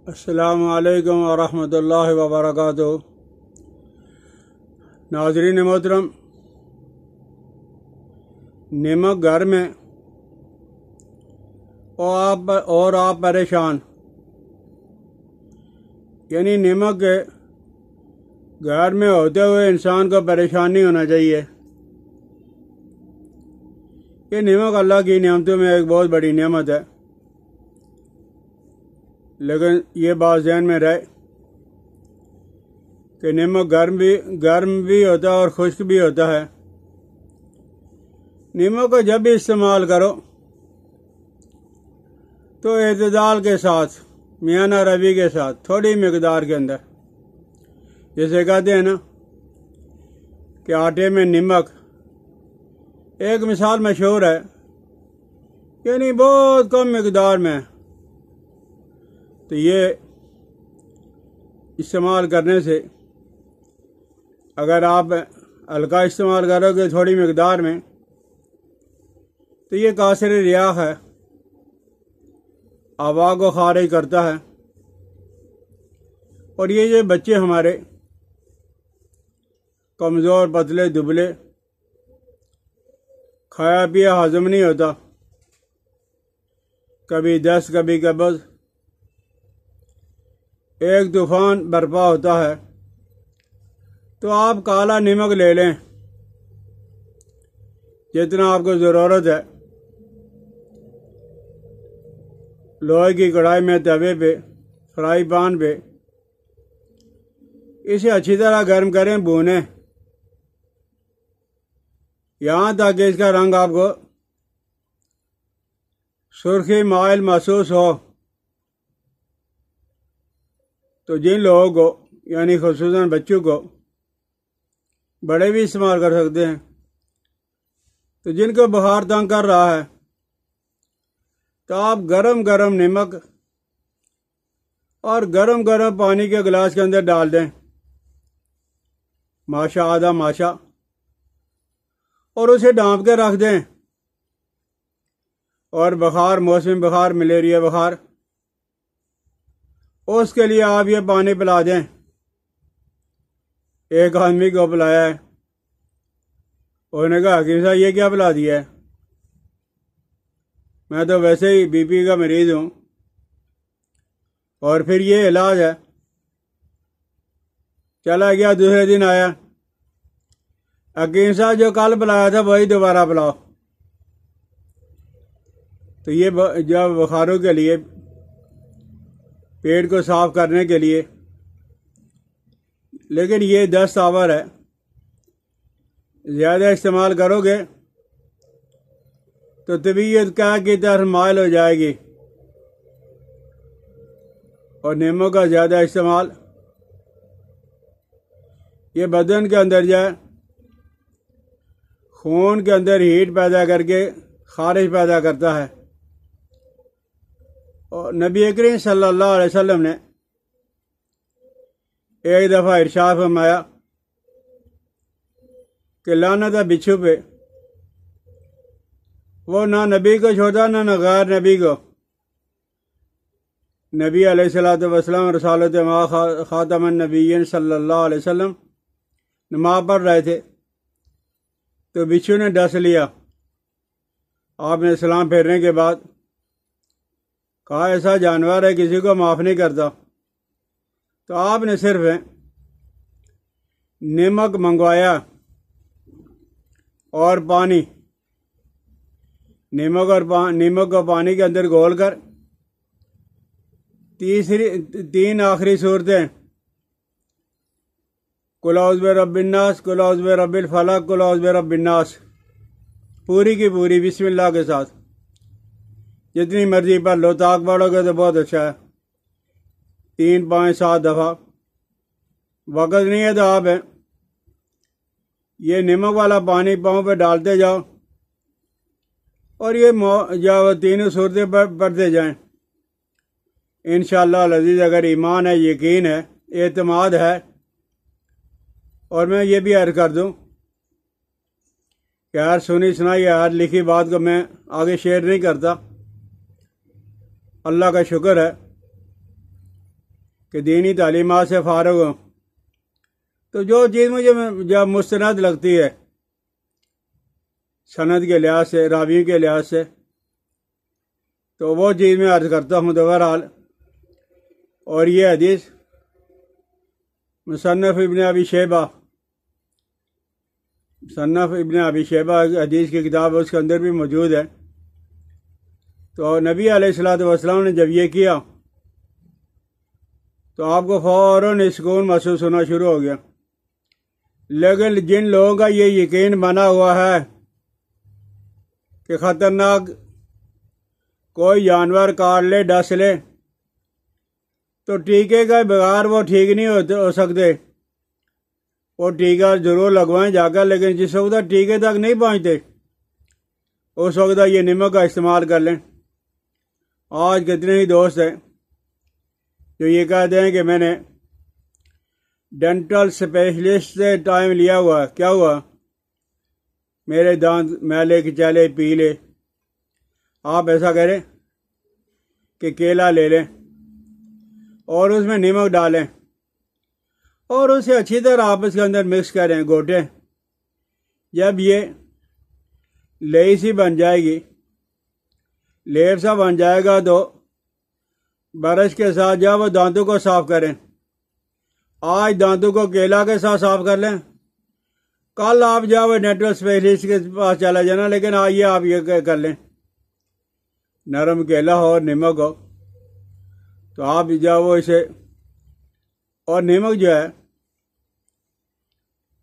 السلام علیکم ورحمۃ اللہ وبرکاتہ۔ ناظرین محترم، نمک گھر میں اور آپ پریشان، یعنی نمک کے گھر میں ہوتے ہوئے انسان کو پریشان نہیں ہونا چاہیے۔ یہ نمک اللہ کی نعمتوں میں ایک بہت بڑی نعمت ہے، لیکن یہ بات ذہن میں رہے کہ نمک گرم بھی ہوتا ہے اور خشک بھی ہوتا ہے۔ نمک کو جب بھی استعمال کرو تو اعتدال کے ساتھ، میانہ روی کے ساتھ، تھوڑی مقدار کے اندر، جیسے کہتے ہیں نا کہ آٹے میں نمک، ایک مثال مشہور ہے، یعنی بہت کم مقدار میں، تو یہ استعمال کرنے سے، اگر آپ ہلکا استعمال کرو گے تھوڑی مقدار میں، تو یہ کاسر ریاح ہے، ہوا کو خارج کرتا ہے۔ اور یہ جو بچے ہمارے کمزور، پتلے دبلے، کھایا پیا ہضم نہیں ہوتا، کبھی دست کبھی قبض، ایک طوفان برپا ہوتا ہے، تو آپ کالا نمک لے لیں جتنا آپ کو ضرورت ہے۔ لوہے کی کڑھائی میں، توے پہ، فرائی پان پہ اسے اچھی طرح گرم کریں، بھونیں یہاں تک کہ اس کا رنگ آپ کو سرخی مائل محسوس ہو۔ تو جن لوگوں کو، یعنی خصوصاً بچوں کو، بڑے بھی استعمال کر سکتے ہیں، تو جن کو بخار تنگ کر رہا ہے، تو آپ گرم گرم نمک اور گرم گرم پانی کے گلاس کے اندر ڈال دیں، ماشا آدھا ماشا، اور اسے ڈھانپ کے رکھ دیں۔ اور بخار، موسمی بخار، ملیریا بخار، اس کے لیے آپ یہ پانی پلا دیں۔ ایک آدمی کو پلایا ہے، انہوں نے کہا حکیم صاحب یہ کیا پلا دیا ہے؟ میں تو ویسے ہی بی پی کا مریض ہوں، اور پھر یہ علاج ہے۔ چلا گیا، دوسرے دن آیا، حکیم صاحب جو کل پلایا تھا وہی دوبارہ پلاؤ۔ تو یہ جو بخاروں کے لیے، پیٹ کو صاف کرنے کے لیے، لیکن یہ دست آور ہے، زیادہ استعمال کرو گے تو طبیعت کیا کی طرف مائل ہو جائے گی۔ اور نمک کا زیادہ استعمال یہ بدن کے اندر جائے، خون کے اندر ہیٹ پیدا کر کے خارش پیدا کرتا ہے۔ اور نبی کریم صلی اللہ علیہ وسلم نے ایک دفعہ ارشاد فرمایا کہ لعنت ہے بچھو پہ، وہ نہ نبی کو چھوڑتا نہ غیر نبی کو۔ نبی علیہ الصلوۃ والسلام رسالت ما خاتم النبیین صلی اللہ علیہ وسلم نماز پڑھ رہے تھے، تو بچھو نے ڈس لیا۔ آپ نے سلام پھیرنے کے بعد کہا ایسا جانور ہے کسی کو معاف نہیں کرتا۔ تو آپ نے صرف نمک منگوایا اور پانی، نمک کو پانی کے اندر گھول کر تین آخری صورتیں، قل اعوذ برب الناس، قل اعوذ برب الفلق، قل اعوذ برب الناس، پوری کی پوری بسم اللہ کے ساتھ جتنی مرضی پڑھ لو، طاق پڑھو گے تو بہت اچھا ہے، 3، 5، 7 دفعہ۔ وقت نہیں ہے تو آپ یہ نمک والا پانی پاؤں پہ ڈالتے جاؤ، اور یہ تینوں صورتیں پڑھتے جائیں۔ انشاءاللہ العزیز، اگر ایمان ہے، یقین ہے، اعتماد ہے، اور میں یہ بھی عرض کر دوں کہ ہر سنی سنائی، ہر لکھی بات کو میں آگے شیئر نہیں کرتا۔ اللہ کا شکر ہے کہ دینی تعلیمات سے فارغ ہوں، تو جو چیز مجھے جب مستند لگتی ہے سند کے لحاظ سے، راویوں کے لحاظ سے، تو وہ چیز میں عرض کرتا ہوں۔ تو بہرحال اور یہ حدیث مصنف ابن ابی شیبہ حدیث کی کتاب ہے، اس کے اندر بھی موجود ہے۔ تو نبی علیہ الصلوۃ والسلام نے جب یہ کیا تو آپ کو فوراً سکون محسوس ہونا شروع ہو گیا۔ لیکن جن لوگوں کا یہ یقین بنا ہوا ہے کہ خطرناک کوئی جانور کاٹ لے، ڈس لے، تو ٹیکے کے بغیر وہ ٹھیک نہیں ہو سکتے، وہ ٹیکہ ضرور لگوائیں جا کر، لیکن جس وقت ٹیکے تک نہیں پہنچتے اس وقت یہ نمک کا استعمال کر لیں۔ آج کتنے ہی دوست ہیں جو یہ کہتے ہیں کہ میں نے ڈینٹل اسپیشلسٹ سے ٹائم لیا ہوا، کیا ہوا، میرے دانت میلے کچیلے پیلے۔ آپ ایسا کریں کہ کیلا لے لیں اور اس میں نمک ڈالیں اور اسے اچھی طرح آپس کے اندر مکس کریں، گھوٹیں۔ جب یہ لئی سی بن جائے گی، لیپ سا بن جائے گا، تو برش کے ساتھ جب وہ دانتوں کو صاف کریں، آج دانتوں کو کیلا کے ساتھ صاف کر لیں، کل آپ جب ڈینٹل اسپیشلسٹ کے پاس چلا جانا، لیکن آئیے آپ یہ کر لیں، نرم کیلا ہو اور نمک ہو، تو آپ جب وہ اسے، اور نمک جو ہے